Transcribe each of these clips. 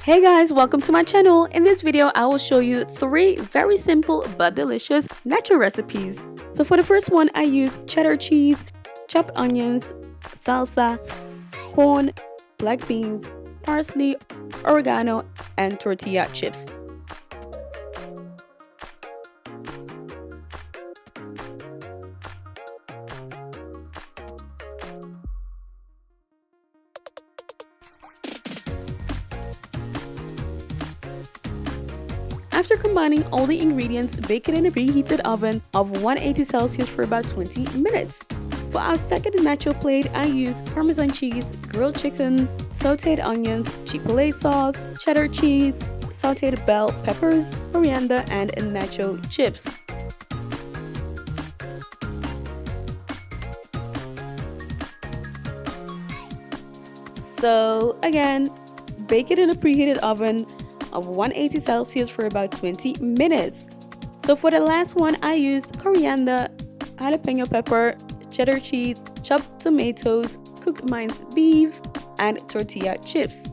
Hey guys, welcome to my channel. In this video, I will show you 3 very simple but delicious nacho recipes. So for the first one, I use cheddar cheese, chopped onions, salsa, corn, black beans, parsley, oregano, and tortilla chips. After combining all the ingredients, bake it in a preheated oven of 180 Celsius for about 20 minutes. For our second nacho plate, I used Parmesan cheese, grilled chicken, sautéed onions, Chipotle sauce, cheddar cheese, sautéed bell peppers, coriander, and nacho chips. So again, bake it in a preheated oven of 180 Celsius for about 20 minutes. So for the last one, I used coriander, jalapeno pepper, cheddar cheese, chopped tomatoes, cooked minced beef, and tortilla chips.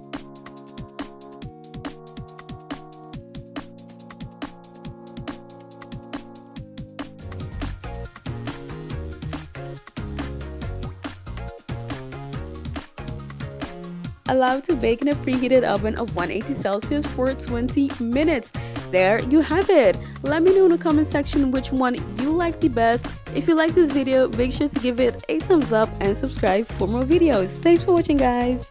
Allowed to bake in a preheated oven of 180 Celsius for 20 minutes. There you have it. Let me know in the comment section which one you like the best. If you like this video, make sure to give it a thumbs up and subscribe for more videos. Thanks for watching, guys.